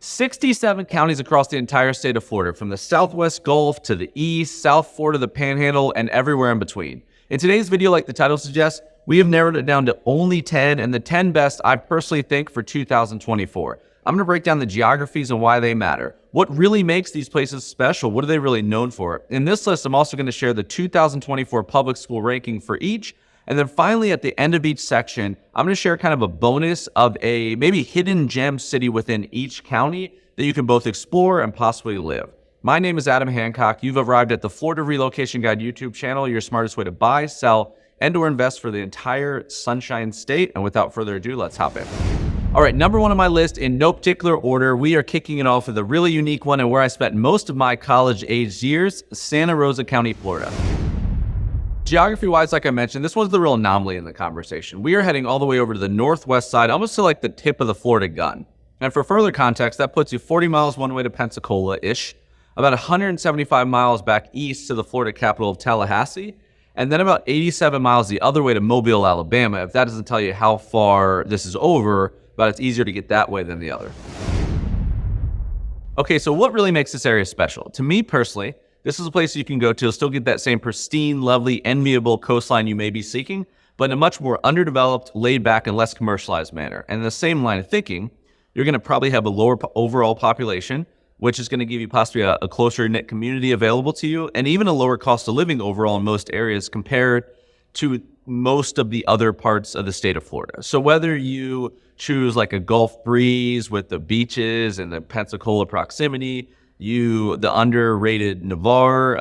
67 counties across the entire state of Florida, from the Southwest Gulf to the East, South Florida, the Panhandle, and everywhere in between. In today's video, like the title suggests, we have narrowed it down to only 10, and the 10 best I personally think for 2024. I'm going to break down the geographies and why they matter. What really makes these places special? What are they really known for? In this list, I'm also going to share the 2024 public school ranking for each. And then finally, at the end of each section, I'm going to share kind of a bonus of a maybe hidden gem city within each county that you can both explore and possibly live. My name is Adam Hancock. You've arrived at the Florida Relocation Guide YouTube channel, your smartest way to buy, sell, and or invest for the entire Sunshine State. And without further ado, let's hop in. All right, number one on my list, in no particular order, we are kicking it off with a really unique one and where I spent most of my college-aged years, Santa Rosa County, Florida. Geography-wise, like I mentioned, this one's the real anomaly in the conversation. We are heading all the way over to the northwest side, almost to like the tip of the Florida gun. And for further context, that puts you 40 miles one way to Pensacola-ish, about 175 miles back east to the Florida capital of Tallahassee, and then about 87 miles the other way to Mobile, Alabama. If that doesn't tell you how far this is over, but it's easier to get that way than the other. Okay, so what really makes this area special? To me personally, this is a place you can go to, still get that same pristine, lovely, enviable coastline you may be seeking, but in a much more underdeveloped, laid back, and less commercialized manner. And in the same line of thinking, you're going to probably have a lower overall population, which is going to give you possibly a closer knit community available to you, and even a lower cost of living overall in most areas compared to most of the other parts of the state of Florida. So whether you choose like a Gulf breeze with the beaches and the Pensacola proximity, the underrated Navarre,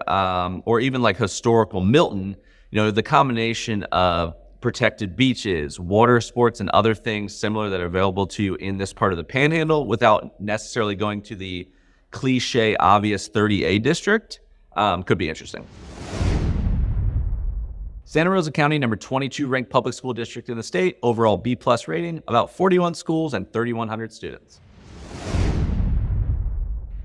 or even like historical Milton, the combination of protected beaches, water sports, and other things similar that are available to you in this part of the Panhandle without necessarily going to the cliche, obvious 30A district, could be interesting. Santa Rosa County, number 22 ranked public school district in the state, overall B+ rating, about 41 schools and 3,100 students.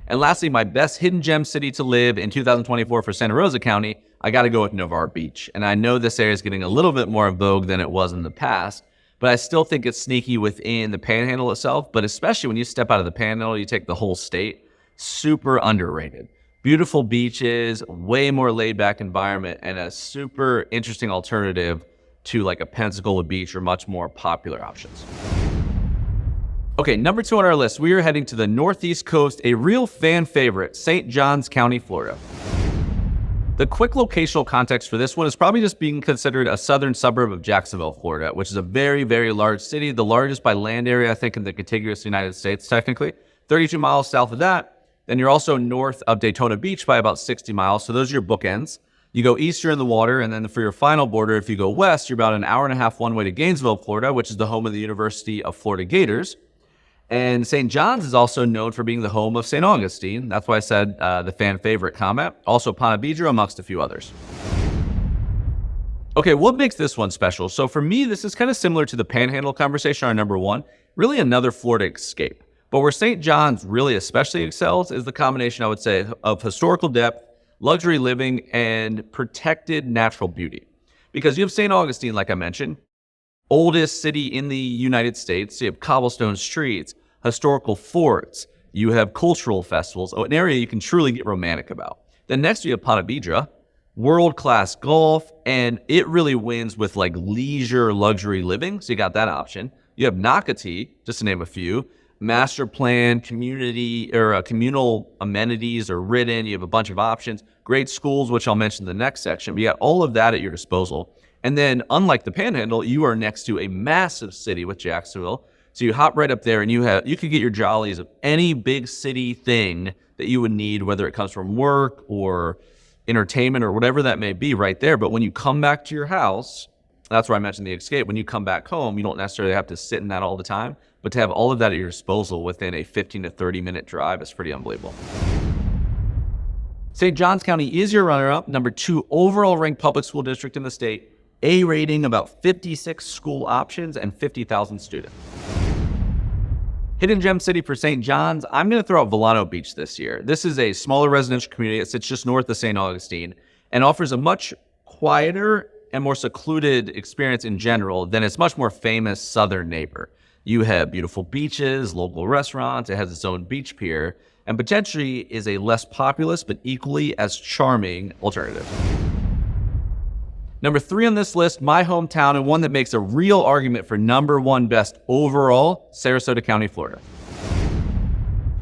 And lastly, my best hidden gem city to live in 2024 for Santa Rosa County, I got to go with Navarre Beach. And I know this area is getting a little bit more in vogue than it was in the past, but I still think it's sneaky within the Panhandle itself. But especially when you step out of the Panhandle, you take the whole state, super underrated. Beautiful beaches, way more laid back environment, and a super interesting alternative to like a Pensacola beach or much more popular options. Okay, number 2 on our list, we are heading to the northeast coast, a real fan favorite, St. Johns County, Florida. The quick locational context for this one is probably just being considered a southern suburb of Jacksonville, Florida, which is a very, very large city, the largest by land area, I think, in the contiguous United States, technically. 32 miles south of that. Then you're also north of Daytona Beach by about 60 miles, so those are your bookends. You go east, you're in the water, and then for your final border, if you go west, you're about an hour and a half one way to Gainesville, Florida, which is the home of the University of Florida Gators. And St. John's is also known for being the home of St. Augustine. That's why I said the fan favorite comment. Also Ponte Vedra, amongst a few others. Okay, what makes this one special? So for me, this is kind of similar to the Panhandle conversation on number 1, really another Florida escape. But where St. John's really especially excels is the combination, I would say, of historical depth, luxury living, and protected natural beauty. Because you have St. Augustine, like I mentioned, oldest city in the United States. You have cobblestone streets, historical forts, you have cultural festivals, an area you can truly get romantic about. Then next you have Ponte Vedra, world-class golf, and it really wins with like leisure luxury living, so you got that option. You have Nocatee, just to name a few, master plan, community or communal amenities are written. You have a bunch of options, great schools, which I'll mention in the next section, but you got all of that at your disposal. And then unlike the Panhandle, you are next to a massive city with Jacksonville. So you hop right up there and you could get your jollies of any big city thing that you would need, whether it comes from work or entertainment or whatever that may be right there. But when you come back to your house, that's where I mentioned the escape. When you come back home, you don't necessarily have to sit in that all the time, but to have all of that at your disposal within a 15 to 30 minute drive is pretty unbelievable. St. Johns County is your runner-up, number 2 overall ranked public school district in the state, A rating, about 56 school options and 50,000 students. Hidden gem city for St. John's, I'm going to throw out Volano Beach this year. This is a smaller residential community that sits just north of St. Augustine and offers a much quieter and more secluded experience in general than its much more famous southern neighbor. You have beautiful beaches, local restaurants, it has its own beach pier, and potentially is a less populous but equally as charming alternative. Number 3 on this list, my hometown, and one that makes a real argument for number 1 best overall, Sarasota County, Florida.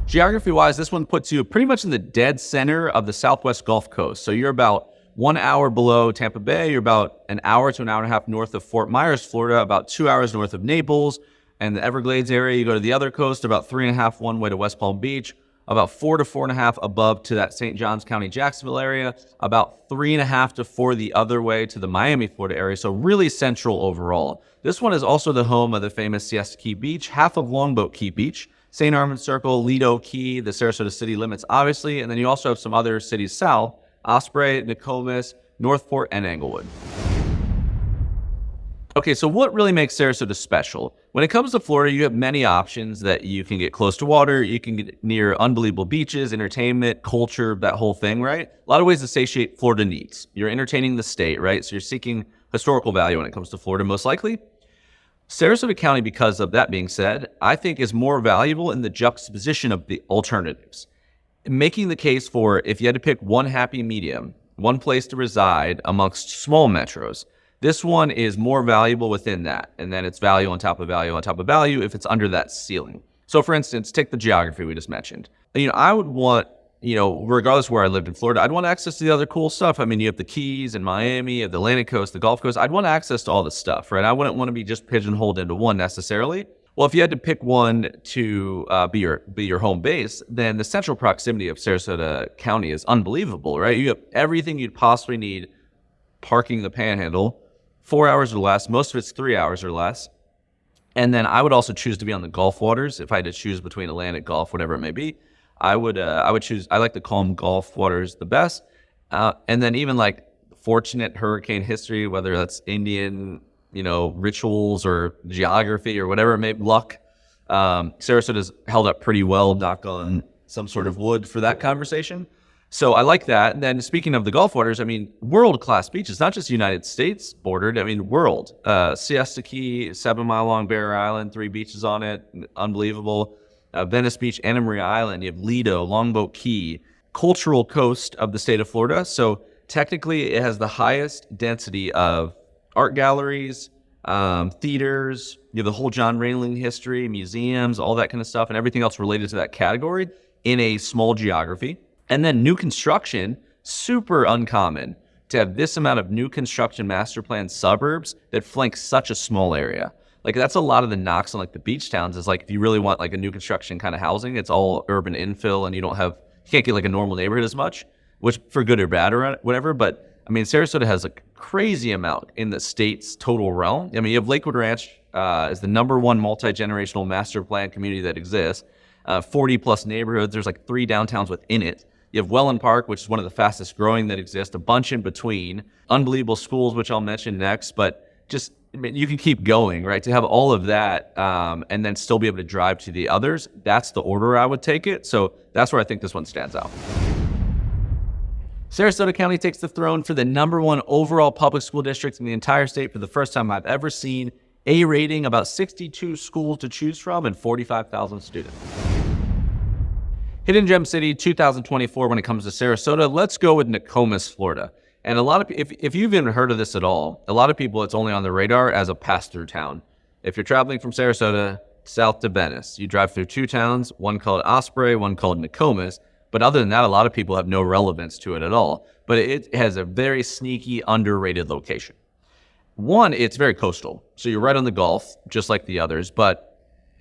Geography-wise, this one puts you pretty much in the dead center of the Southwest Gulf Coast. So you're about 1 hour below Tampa Bay, you're about an hour to an hour and a half north of Fort Myers, Florida, about 2 hours north of Naples, and the Everglades area. You go to the other coast, about 3.5 one way to West Palm Beach, about 4 to 4.5 above to that St. Johns County, Jacksonville area, about 3.5 to 4 the other way to the Miami, Florida area. So really central overall. This one is also the home of the famous Siesta Key Beach, half of Longboat Key Beach, St. Armand Circle, Lido Key, the Sarasota city limits, obviously. And then you also have some other cities south, Osprey, Nokomis, Northport, and Englewood. Okay, so what really makes Sarasota special? When it comes to Florida, you have many options that you can get close to water, you can get near unbelievable beaches, entertainment, culture, that whole thing, right? A lot of ways to satiate Florida needs. You're entertaining the state, right? So you're seeking historical value when it comes to Florida, most likely. Sarasota County, because of that being said, I think is more valuable in the juxtaposition of the alternatives. Making the case for if you had to pick one happy medium, one place to reside amongst small metros, this one is more valuable within that. And then it's value on top of value on top of value if it's under that ceiling. So for instance, take the geography we just mentioned. I would want, regardless of where I lived in Florida, I'd want access to the other cool stuff. I mean, you have the Keys and Miami, you have the Atlantic Coast, the Gulf Coast. I'd want access to all the stuff, right? I wouldn't want to be just pigeonholed into one necessarily. Well, if you had to pick one to be your home base, then the central proximity of Sarasota County is unbelievable, right? You have everything you'd possibly need, parking the Panhandle, 4 hours or less. Most of it's 3 hours or less. And then I would also choose to be on the Gulf waters. If I had to choose between Atlantic, Gulf, whatever it may be, I would choose, I like to call them Gulf waters the best. And then even like fortunate hurricane history, whether that's Indian, rituals or geography or whatever it may be, luck. Sarasota's held up pretty well, knock on some sort of wood for that conversation. So I like that. And then speaking of the Gulf waters, world-class beaches, not just United States bordered, world. Siesta Key, 7 mile long Barrier Island, 3 beaches on it, unbelievable. Venice Beach, Anna Maria Island, you have Lido, Longboat Key, cultural coast of the state of Florida. So technically it has the highest density of art galleries, theaters, you have the whole John Railing history, museums, all that kind of stuff, and everything else related to that category in a small geography. And then new construction, super uncommon to have this amount of new construction master plan suburbs that flank such a small area. Like that's a lot of the knocks on like the beach towns is like if you really want like a new construction kind of housing, it's all urban infill and you can't get like a normal neighborhood as much, which for good or bad or whatever. But Sarasota has a crazy amount in the state's total realm. You have Lakewood Ranch is the #1 multi-generational master plan community that exists. 40 plus neighborhoods. There's like 3 downtowns within it. You have Welland Park, which is one of the fastest growing that exists, a bunch in between. Unbelievable schools, which I'll mention next, but just, you can keep going, right? To have all of that and then still be able to drive to the others, that's the order I would take it. So that's where I think this one stands out. Sarasota County takes the throne for the #1 overall public school district in the entire state for the first time I've ever seen. A rating, about 62 schools to choose from and 45,000 students. Hidden Gem City 2024 when it comes to Sarasota. Let's go with Nokomis, Florida. And a lot of if you've even heard of this at all, a lot of people, it's only on the radar as a pass-through town. If you're traveling from Sarasota south to Venice, you drive through 2 towns, one called Osprey, one called Nokomis. But other than that, a lot of people have no relevance to it at all. But it has a very sneaky, underrated location. One, it's very coastal. So you're right on the Gulf, just like the others.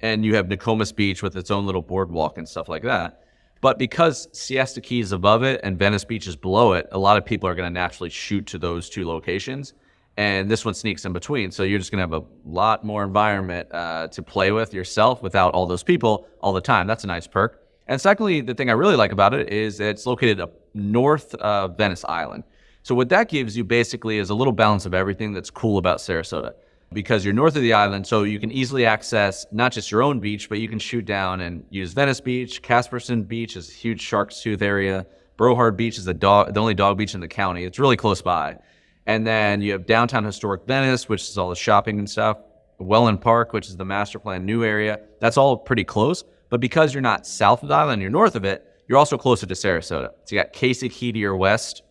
And you have Nokomis Beach with its own little boardwalk and stuff like that. But because Siesta Key is above it and Venice Beach is below it, a lot of people are going to naturally shoot to those 2 locations. And this one sneaks in between. So you're just going to have a lot more environment to play with yourself without all those people all the time. That's a nice perk. And secondly, the thing I really like about it is it's located up north of Venice Island. So what that gives you basically is a little balance of everything that's cool about Sarasota. Because you're north of the island, so you can easily access not just your own beach, but you can shoot down and use Venice Beach. Casperson Beach is a huge Shark's Tooth area. Broward Beach is the only dog beach in the county. It's really close by. And then you have downtown historic Venice, which is all the shopping and stuff, Welland Park, which is the master plan new area. That's all pretty close. But because you're not south of the island, you're north of it, you're also closer to Sarasota. So you got Casey Key to your west.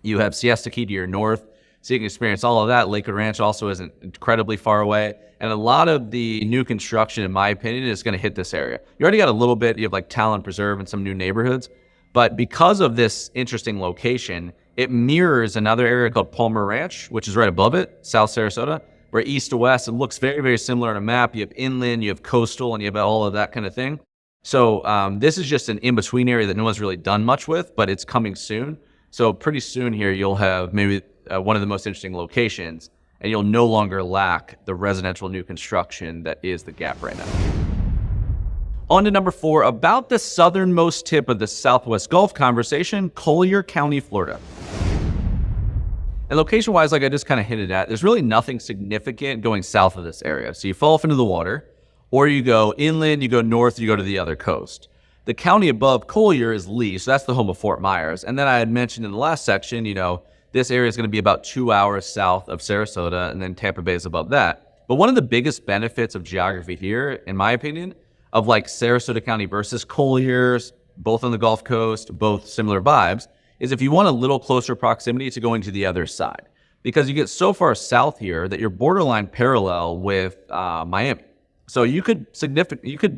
You have Siesta Key to your north. So you can experience all of that. Lakewood Ranch also isn't incredibly far away. And a lot of the new construction, in my opinion, is going to hit this area. You already got a little bit. You have like Talon Preserve and some new neighborhoods. But because of this interesting location, it mirrors another area called Palmer Ranch, which is right above it, South Sarasota, where east to west, it looks very, very similar on a map. You have inland, you have coastal, and you have all of that kind of thing. So this is just an in-between area that no one's really done much with, but it's coming soon. So pretty soon here, you'll have maybe one of the most interesting locations, and you'll no longer lack the residential new construction that is the Gap right now. On to number 4, about the southernmost tip of the Southwest Gulf conversation, Collier County, Florida. And location-wise, like I just kind of hinted at, there's really nothing significant going south of this area. So you fall off into the water, or you go inland, you go north, you go to the other coast. The county above Collier is Lee, so that's the home of Fort Myers. And then I had mentioned in the last section, this area is going to be about 2 hours south of Sarasota, and then Tampa Bay is above that. But one of the biggest benefits of geography here, in my opinion, of like Sarasota County versus Collier, both on the Gulf Coast, both similar vibes, is if you want a little closer proximity to going to the other side. Because you get so far south here that you're borderline parallel with Miami. So you could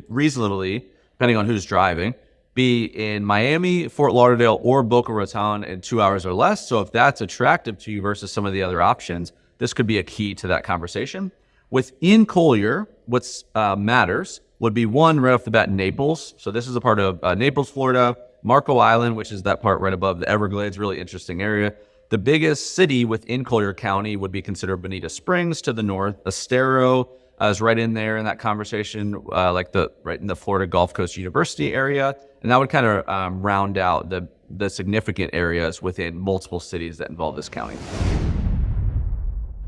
reasonably, depending on who's driving, be in Miami, Fort Lauderdale, or Boca Raton in 2 hours or less. So if that's attractive to you versus some of the other options, this could be a key to that conversation. Within Collier, what's matters would be one, right off the bat, Naples. So this is a part of Naples, Florida, Marco Island, which is that part right above the Everglades, really interesting area. The biggest city within Collier County would be considered Bonita Springs to the north. Estero is right in there in that conversation, right in the Florida Gulf Coast University area. And that would kind of round out the significant areas within multiple cities that involve this county.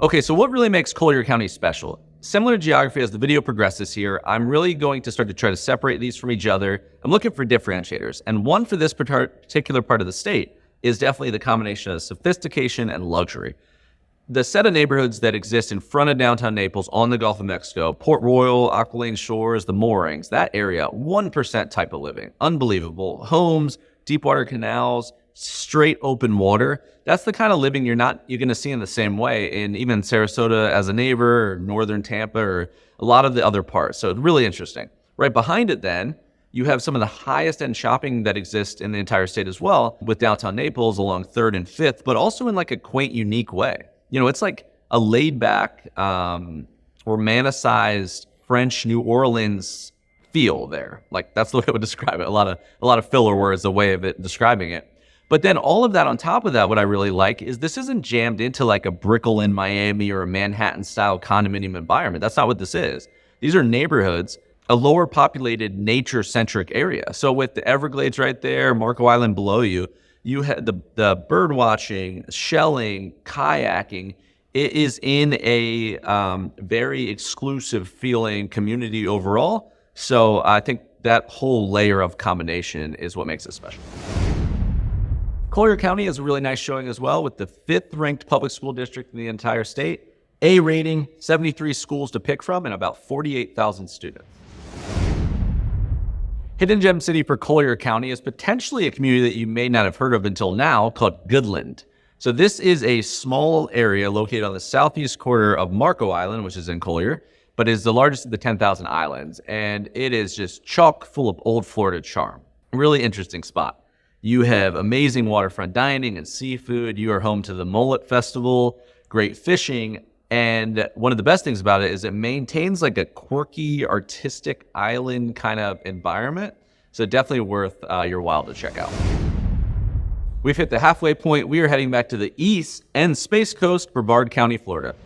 Okay, so what really makes Collier County special? Similar to geography as the video progresses here, I'm really going to start to try to separate these from each other. I'm looking for differentiators. And one for this particular part of the state is definitely the combination of sophistication and luxury. The set of neighborhoods that exist in front of downtown Naples on the Gulf of Mexico, Port Royal, Aquilane Shores, the moorings, that area, 1% type of living. Unbelievable. Homes, deep water canals, straight open water. That's the kind of living you're going to see in the same way in even Sarasota as a neighbor, or northern Tampa, or a lot of the other parts. So it's really interesting. Right behind it then, you have some of the highest end shopping that exists in the entire state as well, with downtown Naples along 3rd and 5th, but also in like a quaint, unique way. It's like a laid back, romanticized French New Orleans feel there. Like that's the way I would describe it. A lot of filler words, the way of it describing it. But then all of that on top of that, what I really like is this isn't jammed into like a Brickell in Miami or a Manhattan style condominium environment. That's not what this is. These are neighborhoods, a lower populated nature centric area. So with the Everglades right there, Marco Island below you, you had the bird watching, shelling, kayaking. It is in a very exclusive feeling community overall. So I think that whole layer of combination is what makes it special. Collier County has a really nice showing as well, with the 5th ranked public school district in the entire state. A rating, 73 schools to pick from, and about 48,000 students. Hidden gem city for Collier County is potentially a community that you may not have heard of until now, called Goodland. So this is a small area located on the southeast corner of Marco Island, which is in Collier, but is the largest of the 10,000 islands. And it is just chock full of old Florida charm. Really interesting spot. You have amazing waterfront dining and seafood. You are home to the Mullet Festival, great fishing. And one of the best things about it is it maintains like a quirky, artistic island kind of environment. So definitely worth your while to check out. We've hit the halfway point. We are heading back to the east and Space Coast, Brevard County, Florida.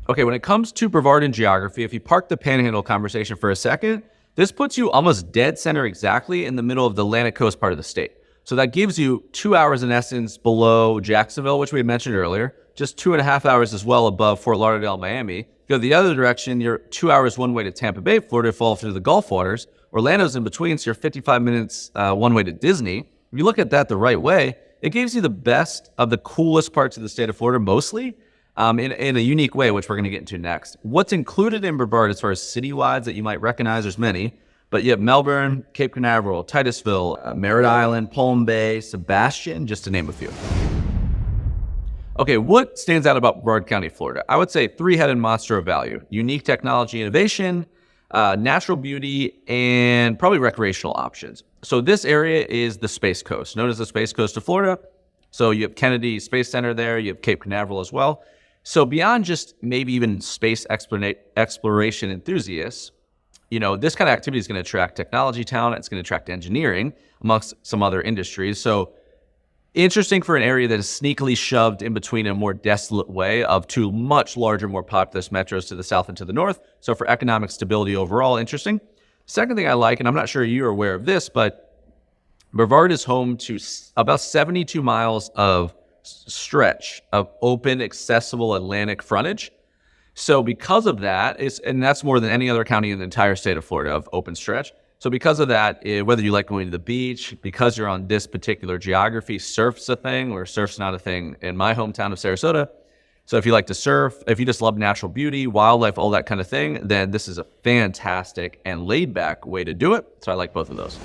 Okay, when it comes to Brevard and geography, if you park the Panhandle conversation for a second, this puts you almost dead center exactly in the middle of the Atlantic coast part of the state. So that gives you 2 hours in essence below Jacksonville, which we had mentioned earlier, just 2.5 hours as well above Fort Lauderdale, Miami. Go the other direction, you're 2 hours one way to Tampa Bay, Florida, fall through the Gulf waters. Orlando's in between, so you're 55 minutes one way to Disney. If you look at that the right way, it gives you the best of the coolest parts of the state of Florida mostly, in a unique way, which we're going to get into next. What's included in Brevard as far as citywides that you might recognize, there's many, but you have Melbourne, Cape Canaveral, Titusville, Merritt Island, Palm Bay, Sebastian, just to name a few. Okay, what stands out about Brevard County, Florida? I would say three-headed monster of value: unique technology innovation, natural beauty, and probably recreational options. So this area is the Space Coast, known as the Space Coast of Florida. So you have Kennedy Space Center there, you have Cape Canaveral as well. So beyond just maybe even space exploration enthusiasts, this kind of activity is going to attract technology talent. It's going to attract engineering amongst some other industries. So interesting for an area that is sneakily shoved in between a more desolate way of two much larger, more populous metros to the south and to the north. So for economic stability overall, interesting. Second thing I like, and I'm not sure you're aware of this, but Brevard is home to about 72 miles of stretch of open, accessible Atlantic frontage. So because of that, and that's more than any other county in the entire state of Florida of open stretch. So because of that, whether you like going to the beach, because you're on this particular geography, surf's a thing, where surf's not a thing in my hometown of Sarasota. So if you like to surf, if you just love natural beauty, wildlife, all that kind of thing, then this is a fantastic and laid-back way to do it. So I like both of those.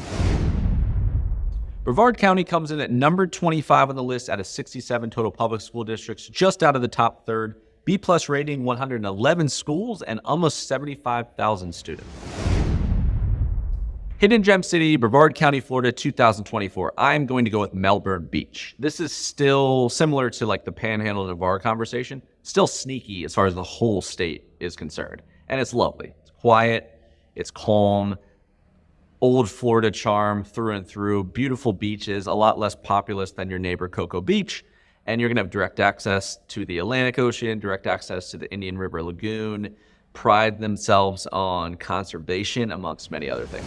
Brevard County comes in at number 25 on the list out of 67 total public school districts, just out of the top third. B+ rating, 111 schools, and almost 75,000 students. Hidden Gem City, Brevard County, Florida, 2024. I'm going to go with Melbourne Beach. This is still similar to like the Panhandle and Navarre conversation, still sneaky as far as the whole state is concerned. And it's lovely. It's quiet, it's calm, old Florida charm through and through, beautiful beaches, a lot less populous than your neighbor Cocoa Beach. And you're gonna have direct access to the Atlantic Ocean, direct access to the Indian River Lagoon, pride themselves on conservation, amongst many other things.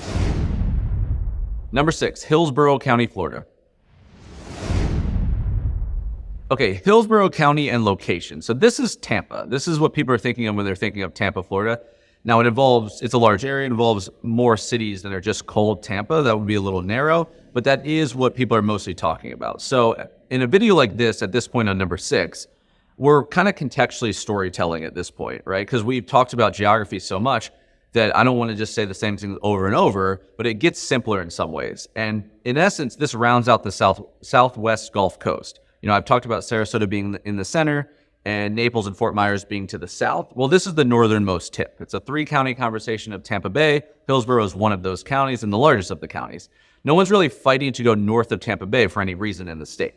Number 6, Hillsborough County, Florida. Okay, Hillsborough County and location. So this is Tampa. This is what people are thinking of when they're thinking of Tampa, Florida. Now it's a large area, it involves more cities than are just called Tampa. That would be a little narrow, but that is what people are mostly talking about. So in a video like this, at this point on number 6, we're kind of contextually storytelling at this point, right? Because we've talked about geography so much that I don't want to just say the same thing over and over, but it gets simpler in some ways. And in essence, this rounds out the southwest Gulf Coast. I've talked about Sarasota being in the center and Naples and Fort Myers being to the south. Well, this is the northernmost tip. It's a 3-county conversation of Tampa Bay. Hillsborough is one of those counties and the largest of the counties. No one's really fighting to go north of Tampa Bay for any reason in the state.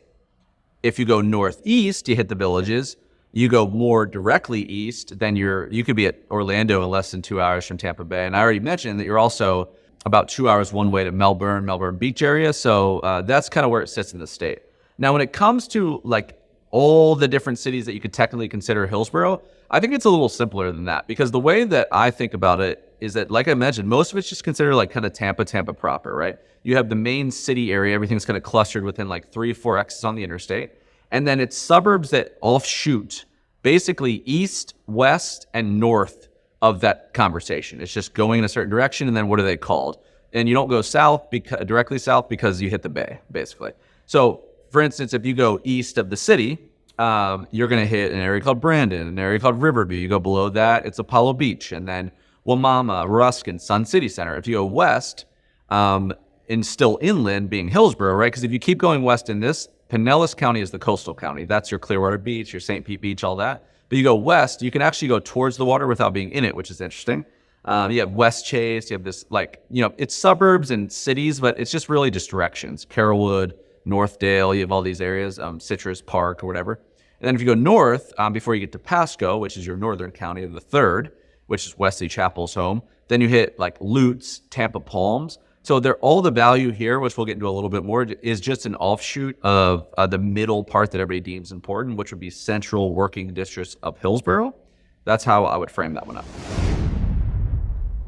If you go northeast, you hit the villages. You go more directly east, then you could be at Orlando in less than 2 hours from Tampa Bay. And I already mentioned that you're also about 2 hours one way to Melbourne Beach area. So that's kind of where it sits in the state. Now, when it comes to like all the different cities that you could technically consider Hillsborough, I think it's a little simpler than that, because the way that I think about it is that, like I mentioned, most of it's just considered like kind of Tampa proper, right? You have the main city area, everything's kind of clustered within like 3-4 exits on the interstate. And then it's suburbs that offshoot basically east, west, and north of that conversation. It's just going in a certain direction, and then what are they called? And you don't go south, directly south, because you hit the bay, basically. So, for instance, if you go east of the city, you're going to hit an area called Brandon, an area called Riverview. You go below that, it's Apollo Beach, and then Wimauma, Ruskin, Sun City Center. If you go west, and still inland, being Hillsborough, right? Because if you keep going west in this, Pinellas County is the coastal county. That's your Clearwater Beach, your St. Pete Beach, all that. But you go west, you can actually go towards the water without being in it, which is interesting. You have West Chase, you have this it's suburbs and cities, but it's just really just directions. Carrollwood, Northdale, you have all these areas, Citrus Park or whatever. And then if you go north, before you get to Pasco, which is your northern county of the 3rd, which is Wesley Chapel's home, then you hit like Lutz, Tampa Palms. So all the value here, which we'll get into a little bit more, is just an offshoot of the middle part that everybody deems important, which would be central working districts of Hillsborough. That's how I would frame that one up.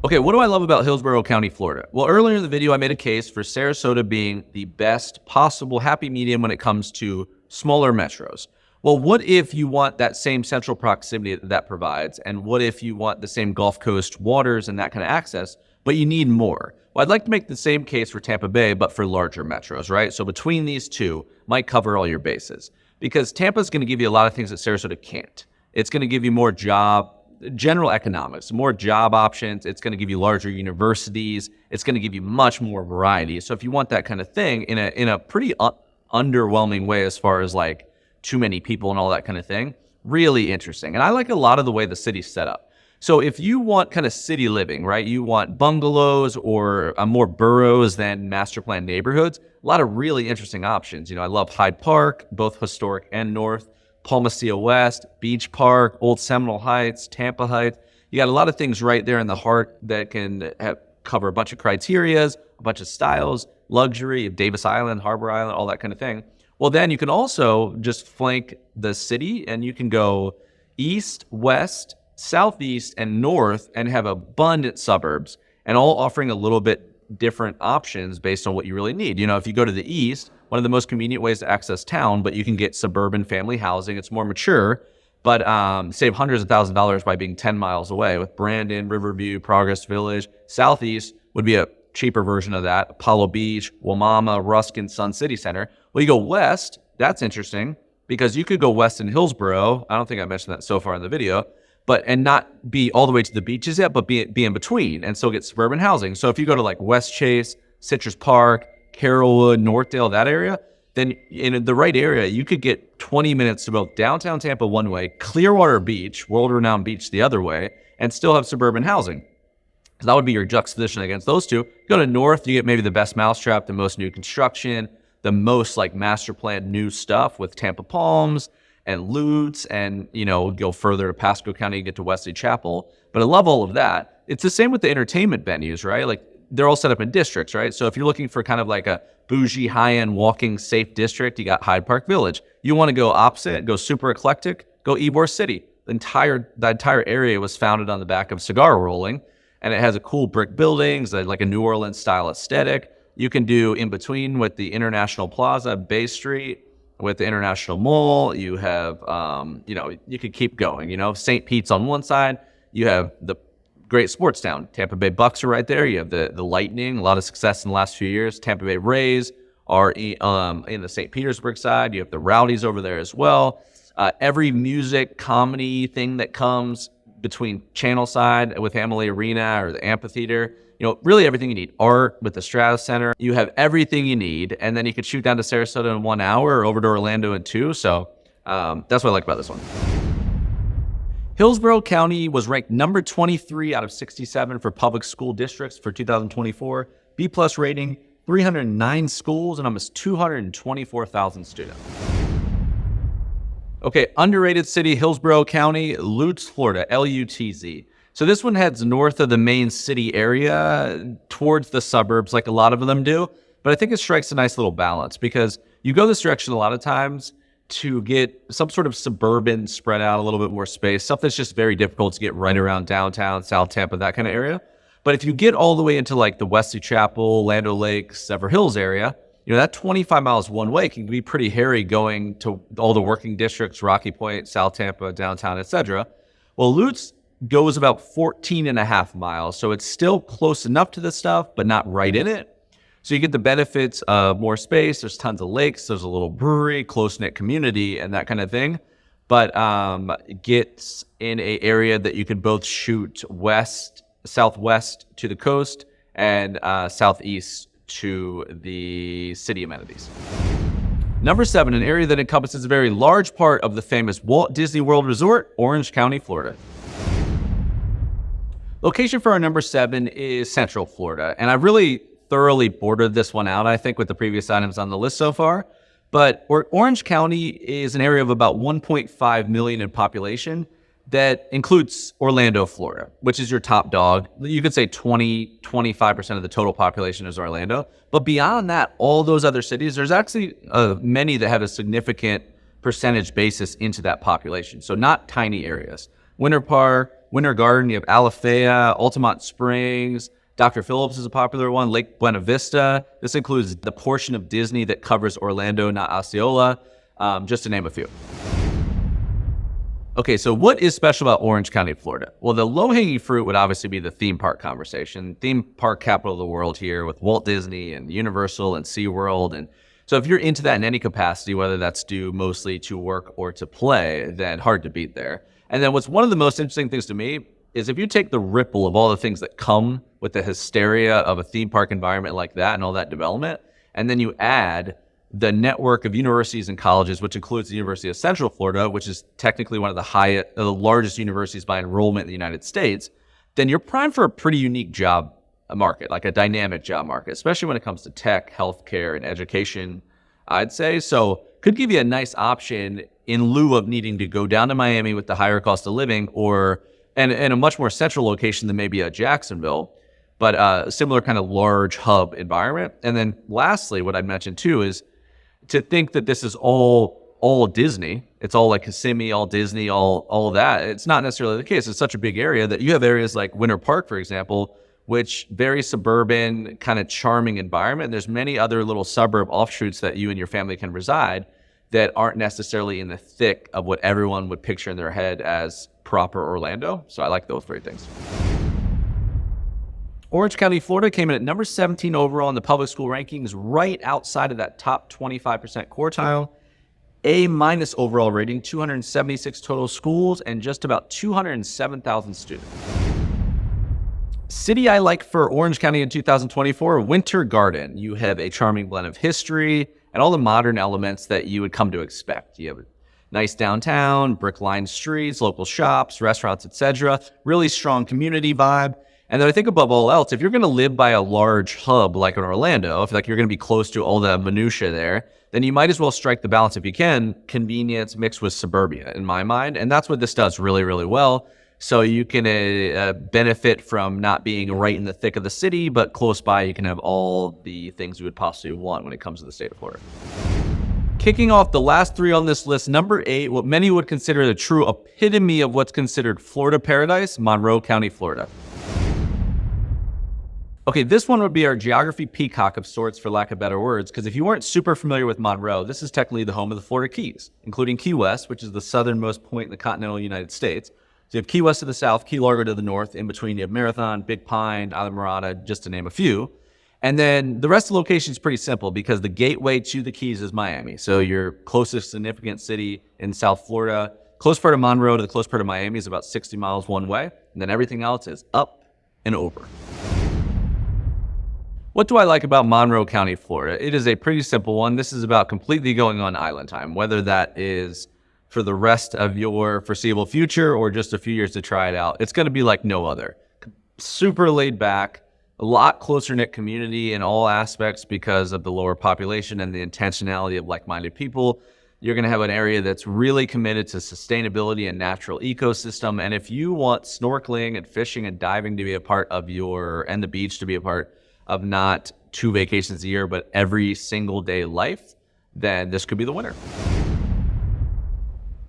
Okay, what do I love about Hillsborough County, Florida? Well, earlier in the video, I made a case for Sarasota being the best possible happy medium when it comes to smaller metros. Well, what if you want that same central proximity that provides? And what if you want the same Gulf Coast waters and that kind of access, but you need more? Well, I'd like to make the same case for Tampa Bay, but for larger metros, right? So between these two might cover all your bases, because Tampa's going to give you a lot of things that Sarasota can't. It's going to give you more general economics, more job options. It's going to give you larger universities. It's going to give you much more variety. So if you want that kind of thing in a pretty underwhelming way as far as like too many people and all that kind of thing, really interesting. And I like a lot of the way the city's set up. So if you want kind of city living, right, you want bungalows or more boroughs than master plan neighborhoods, a lot of really interesting options. I love Hyde Park, both historic and north, Palmacia West, Beach Park, Old Seminole Heights, Tampa Heights. You got a lot of things right there in the heart that can cover a bunch of criterias, a bunch of styles, luxury, Davis Island, Harbor Island, all that kind of thing. Well, then you can also just flank the city and you can go east, west, southeast, and north and have abundant suburbs and all offering a little bit different options based on what you really need. If you go to the east, one of the most convenient ways to access town, but you can get suburban family housing. It's more mature, but save hundreds of thousands of dollars by being 10 miles away with Brandon, Riverview, Progress Village. Southeast would be a cheaper version of that. Apollo Beach, Wamama, Ruskin, Sun City Center. Well, you go west, that's interesting because you could go west in Hillsborough. I don't think I mentioned that so far in the video, and not be all the way to the beaches yet, but be in between and still get suburban housing. So if you go to like West Chase, Citrus Park, Carrollwood, Northdale, that area, then in the right area, you could get 20 minutes to both downtown Tampa one way, Clearwater Beach, world-renowned beach the other way, and still have suburban housing. So that would be your juxtaposition against those two. Go to north, you get maybe the best mousetrap, the most new construction, the most like master plan new stuff with Tampa Palms and Lutz, and go further to Pasco County, get to Wesley Chapel. But I love all of that. It's the same with the entertainment venues, right? Like they're all set up in districts, right? So if you're looking for kind of like a bougie, high-end, walking, safe district, you got Hyde Park Village. You want to go opposite, go super eclectic, go Ybor City. The entire area was founded on the back of cigar rolling, and it has a cool brick buildings, like a New Orleans style aesthetic. You can do in between with the International Plaza, Bay Street, with the International Mall. You have, you could keep going. St. Pete's on one side. You have the great sports town. Tampa Bay Bucks are right there. You have the Lightning, a lot of success in the last few years. Tampa Bay Rays are in the St. Petersburg side. You have the Rowdies over there as well. Every music, comedy thing that comes between Channel side with Amalie Arena or the amphitheater, really everything you need. Art with the Strata Center. You have everything you need, and then you could shoot down to Sarasota in 1 hour or over to Orlando in 2. So that's what I like about this one. Hillsborough County was ranked number 23 out of 67 for public school districts for 2024. B+ rating, 309 schools and almost 224,000 students. Okay, underrated city, Hillsborough County, Lutz, Florida, L-U-T-Z. So this one heads north of the main city area towards the suburbs like a lot of them do. But I think it strikes a nice little balance because you go this direction a lot of times to get some sort of suburban spread out, a little bit more space, stuff that's just very difficult to get right around downtown, South Tampa, that kind of area. But if you get all the way into like the Wesley Chapel, Land O'Lakes, Sever Hills area, that 25 miles one way can be pretty hairy going to all the working districts, Rocky Point, South Tampa, downtown, etc. Well, Lutz goes about 14 and a half miles. So it's still close enough to this stuff, but not right in it. So you get the benefits of more space. There's tons of lakes. There's a little brewery, close-knit community, and that kind of thing. But gets in an area that you could both shoot southwest to the coast and southeast to the city amenities. Number 7, an area that encompasses a very large part of the famous Walt Disney World Resort, Orange County, Florida. Location for our number 7 is Central Florida, and I really thoroughly bordered this one out, I think, with the previous items on the list so far. But Orange County is an area of about 1.5 million in population that includes Orlando, Florida, which is your top dog. You could say 25% of the total population is Orlando. But beyond that, all those other cities, there's actually many that have a significant percentage basis into that population. So not tiny areas. Winter Park, Winter Garden, you have Alafaya, Altamont Springs, Dr. Phillips is a popular one, Lake Buena Vista. This includes the portion of Disney that covers Orlando, not Osceola, just to name a few. Okay, so what is special about Orange County, Florida? Well, the low-hanging fruit would obviously be the theme park conversation. Theme park capital of the world here with Walt Disney and Universal and SeaWorld. And so if you're into that in any capacity, whether that's due mostly to work or to play, then hard to beat there. And then what's one of the most interesting things to me is if you take the ripple of all the things that come with the hysteria of a theme park environment like that and all that development, and then you add the network of universities and colleges, which includes the University of Central Florida, which is technically one of the largest universities by enrollment in the United States, then you're primed for a pretty unique job market, like a dynamic job market, especially when it comes to tech, healthcare, and education, I'd say. So could give you a nice option in lieu of needing to go down to Miami with the higher cost of living and a much more central location than maybe a Jacksonville, but a similar kind of large hub environment. And then lastly, what I'd mention too is to think that this is all Disney. It's all like Kissimmee, all Disney, all of that. It's not necessarily the case. It's such a big area that you have areas like Winter Park, for example, which very suburban, kind of charming environment. And there's many other little suburb offshoots that you and your family can reside that aren't necessarily in the thick of what everyone would picture in their head as proper Orlando. So I like those three things. Orange County, Florida came in at number 17 overall in the public school rankings, right outside of that top 25% quartile. A- overall rating, 276 total schools, and just about 207,000 students. City I like for Orange County in 2024, Winter Garden. You have a charming blend of history and all the modern elements that you would come to expect. You have a nice downtown, brick-lined streets, local shops, restaurants, etc. Really strong community vibe. And then I think above all else, if you're going to live by a large hub like in Orlando, if like you're going to be close to all the minutia there, then you might as well strike the balance if you can, convenience mixed with suburbia in my mind. And that's what this does really, really well. So you can benefit from not being right in the thick of the city, but close by you can have all the things you would possibly want when it comes to the state of Florida. Kicking off the last three on this list, number 8, what many would consider the true epitome of what's considered Florida paradise, Monroe County, Florida. Okay, this one would be our geography peacock of sorts, for lack of better words, because if you weren't super familiar with Monroe, this is technically the home of the Florida Keys, including Key West, which is the southernmost point in the continental United States. So you have Key West to the south, Key Largo to the north. In between, you have Marathon, Big Pine, Isla Mirada, just to name a few. And then the rest of the location is pretty simple because the gateway to the Keys is Miami. So your closest significant city in South Florida, close part of Monroe to the close part of Miami is about 60 miles one way. And then everything else is up and over. What do I like about Monroe County, Florida? It is a pretty simple one. This is about completely going on island time, whether that is for the rest of your foreseeable future or just a few years to try it out. It's going to be like no other. Super laid back, a lot closer knit community in all aspects because of the lower population and the intentionality of like-minded people. You're going to have an area that's really committed to sustainability and natural ecosystem. And if you want snorkeling and fishing and diving to be a part of and the beach to be a part of not 2 vacations a year, but every single day life, then this could be the winner.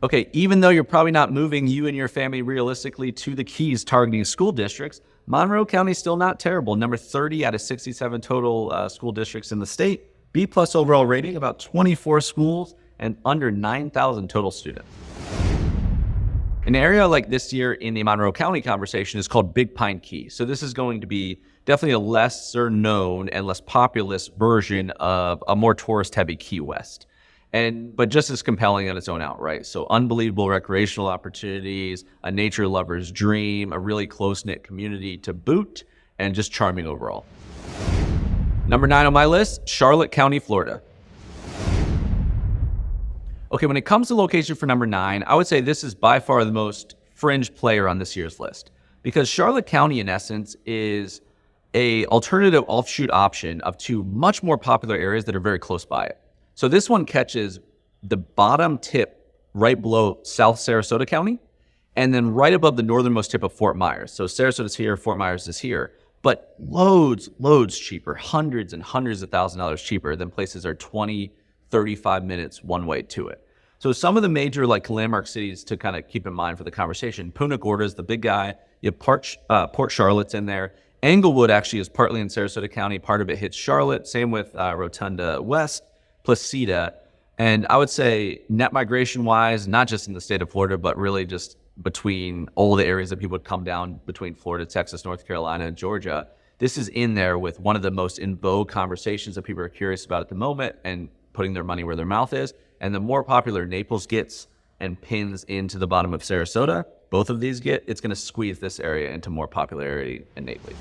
Okay, even though you're probably not moving you and your family realistically to the Keys targeting school districts, Monroe County is still not terrible. Number 30 out of 67 total school districts in the state. B+ overall rating, about 24 schools and under 9,000 total students. An area like this year in the Monroe County conversation is called Big Pine Key. So this is going to be definitely a lesser known and less populous version of a more tourist heavy Key West. But just as compelling on its own outright. So unbelievable recreational opportunities, a nature lover's dream, a really close-knit community to boot, and just charming overall. Number 9 on my list, Charlotte County, Florida. Okay, when it comes to location for number 9, I would say this is by far the most fringe player on this year's list, because Charlotte County, in essence, is a alternative offshoot option of 2 much more popular areas that are very close by it. So this one catches the bottom tip right below South Sarasota County, and then right above the northernmost tip of Fort Myers. So Sarasota's here, Fort Myers is here, but loads cheaper, hundreds and hundreds of $1,000s cheaper than places are 20, 35 minutes one way to it. So some of the major landmark cities to kind of keep in mind for the conversation, Punta Gorda is the big guy. You have Port Charlotte's in there. Englewood actually is partly in Sarasota County. Part of it hits Charlotte. Same with Rotunda West, Placida. And I would say net migration wise, not just in the state of Florida, but really just between all the areas that people would come down between Florida, Texas, North Carolina, and Georgia. This is in there with one of the most in vogue conversations that people are curious about at the moment and putting their money where their mouth is. And the more popular Naples gets, and pins into the bottom of Sarasota, both of these it's going to squeeze this area into more popularity innately.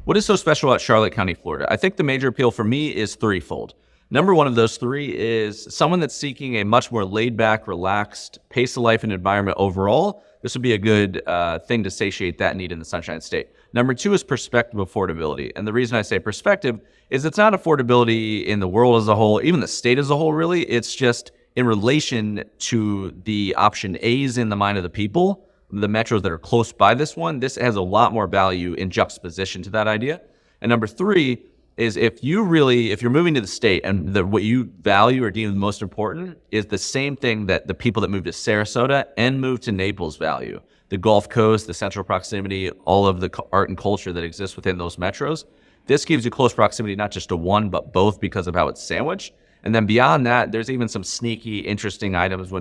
What is so special about Charlotte County, Florida? I think the major appeal for me is threefold. Number one of those three is someone that's seeking a much more laid-back, relaxed pace of life and environment overall. This would be a good thing to satiate that need in the Sunshine State. Number two is perspective affordability. And the reason I say perspective is it's not affordability in the world as a whole, even the state as a whole, really. It's just in relation to the option A's in the mind of the people, the metros that are close by this one. This has a lot more value in juxtaposition to that idea. And number three is if you're moving to the state and what you value or deem the most important is the same thing that the people that move to Sarasota and move to Naples value. The Gulf Coast, the central proximity, all of the art and culture that exists within those metros. This gives you close proximity, not just to one, but both because of how it's sandwiched. And then beyond that, there's even some sneaky, interesting items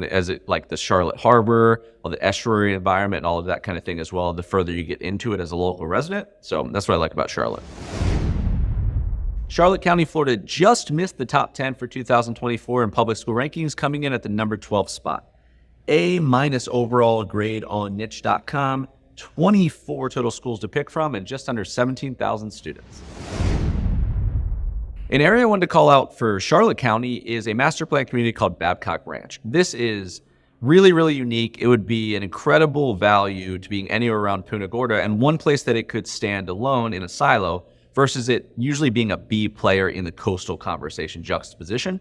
like the Charlotte Harbor, or the estuary environment, and all of that kind of thing as well, the further you get into it as a local resident. So that's what I like about Charlotte. Charlotte County, Florida just missed the top 10 for 2024 in public school rankings, coming in at the number 12 spot. A- overall grade on niche.com, 24 total schools to pick from, and just under 17,000 students. An area I wanted to call out for Charlotte County is a master plan community called Babcock Ranch. This is really, really unique. It would be an incredible value to being anywhere around Punta Gorda, and one place that it could stand alone in a silo versus it usually being a B player in the coastal conversation juxtaposition.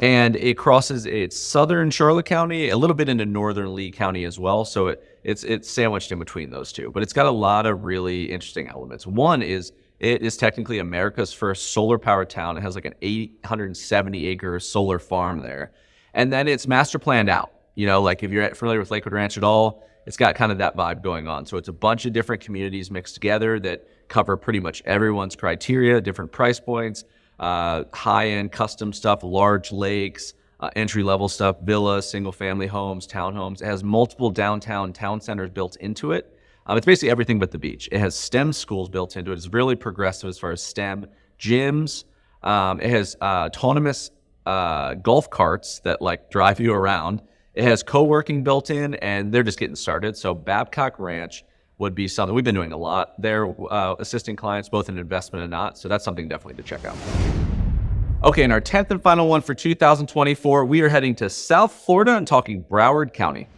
And it crosses its southern Charlotte County, a little bit into northern Lee County as well. So it's sandwiched in between those two. But it's got a lot of really interesting elements. One is it is technically America's first solar powered town. It has like an 870 acre solar farm there. And then it's master planned out. You know, like if you're familiar with Lakewood Ranch at all, it's got kind of that vibe going on. So it's a bunch of different communities mixed together that cover pretty much everyone's criteria, different price points, high-end custom stuff, large lakes, entry-level stuff, villas, single-family homes, townhomes. It has multiple downtown town centers built into it. It's basically everything but the beach. It has STEM schools built into it. It's really progressive as far as STEM gyms. It has autonomous golf carts that like drive you around. It has co-working built in, and they're just getting started. So Babcock Ranch would be something we've been doing a lot. They're assisting clients both in investment and not. So that's something definitely to check out. Okay, and our 10th and final one for 2024, we are heading to South Florida and talking Broward County.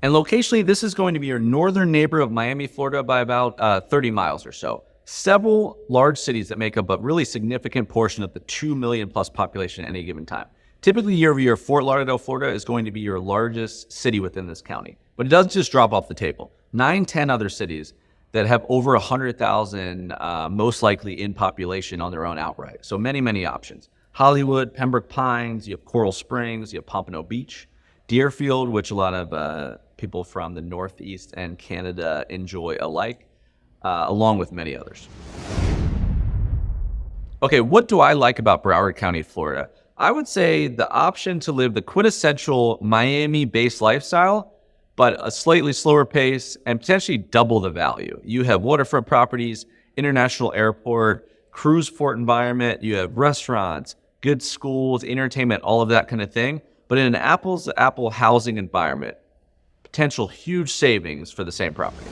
And locationally, this is going to be your northern neighbor of Miami, Florida by about 30 miles or so. Several large cities that make up a really significant portion of the 2 million plus population at any given time. Typically, year over year, Fort Lauderdale, Florida is going to be your largest city within this county. But it doesn't just drop off the table. 9-10 other cities that have over 100,000 most likely in population on their own outright. So many, many options. Hollywood, Pembroke Pines, you have Coral Springs, you have Pompano Beach, Deerfield, which a lot of people from the Northeast and Canada enjoy alike, along with many others. Okay, what do I like about Broward County, Florida? I would say the option to live the quintessential Miami-based lifestyle, but a slightly slower pace and potentially double the value. You have waterfront properties, international airport, cruise port environment, you have restaurants, good schools, entertainment, all of that kind of thing, but in an apples-to-apple housing environment. Potential huge savings for the same property.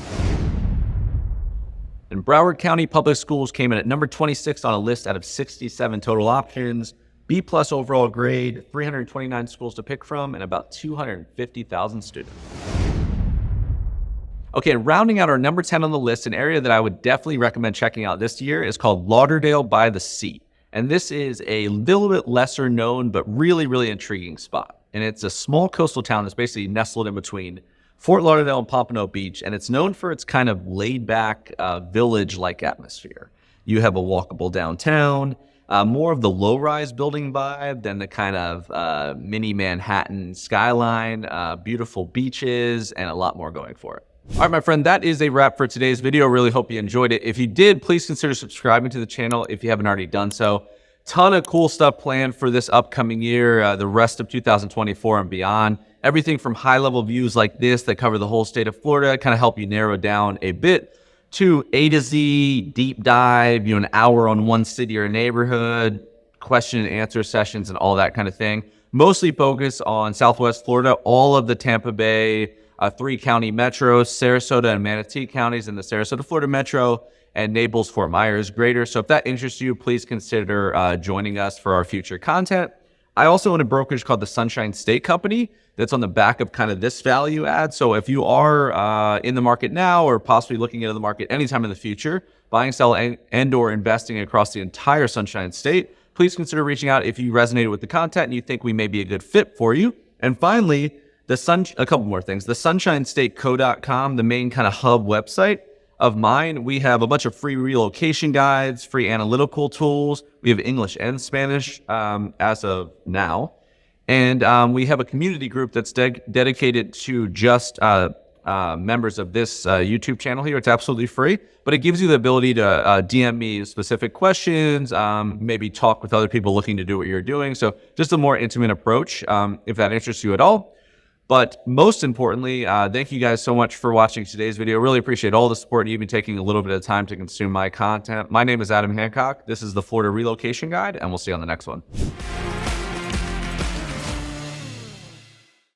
And Broward County Public Schools came in at number 26 on a list out of 67 total options, B+ overall grade, 329 schools to pick from, and about 250,000 students. Okay, and rounding out our number 10 on the list, an area that I would definitely recommend checking out this year is called Lauderdale by the Sea. And this is a little bit lesser known, but really, really intriguing spot. And it's a small coastal town that's basically nestled in between Fort Lauderdale and Pompano Beach, and it's known for its kind of laid-back, village-like atmosphere. You have a walkable downtown, more of the low-rise building vibe than the kind of mini Manhattan skyline, beautiful beaches, and a lot more going for it. All right, my friend, that is a wrap for today's video. Really hope you enjoyed it. If you did, please consider subscribing to the channel if you haven't already done so. Ton of cool stuff planned for this upcoming year, the rest of 2024 and beyond. Everything from high-level views like this that cover the whole state of Florida, kind of help you narrow down a bit, to A to Z, deep dive, an hour on one city or neighborhood, question and answer sessions and all that kind of thing. Mostly focus on Southwest Florida, all of the Tampa Bay, 3-county metros, Sarasota and Manatee counties in the Sarasota, Florida metro, and Naples, Fort Myers, greater. So if that interests you, please consider joining us for our future content. I also own a brokerage called the Sunshine State Company that's on the back of kind of this value add. So if you are in the market now or possibly looking into the market anytime in the future, buying, selling, and or investing across the entire Sunshine State, please consider reaching out if you resonated with the content and you think we may be a good fit for you. And finally, a couple more things. The sunshinestateco.com, the main kind of hub website of mine, we have a bunch of free relocation guides, free analytical tools. We have English and Spanish as of now. And we have a community group that's dedicated to just members of this YouTube channel here. It's absolutely free, but it gives you the ability to DM me specific questions, maybe talk with other people looking to do what you're doing. So just a more intimate approach, if that interests you at all. But most importantly, thank you guys so much for watching today's video. Really appreciate all the support and even taking a little bit of time to consume my content. My name is Adam Hancock. This is the Florida Relocation Guide, and we'll see you on the next one.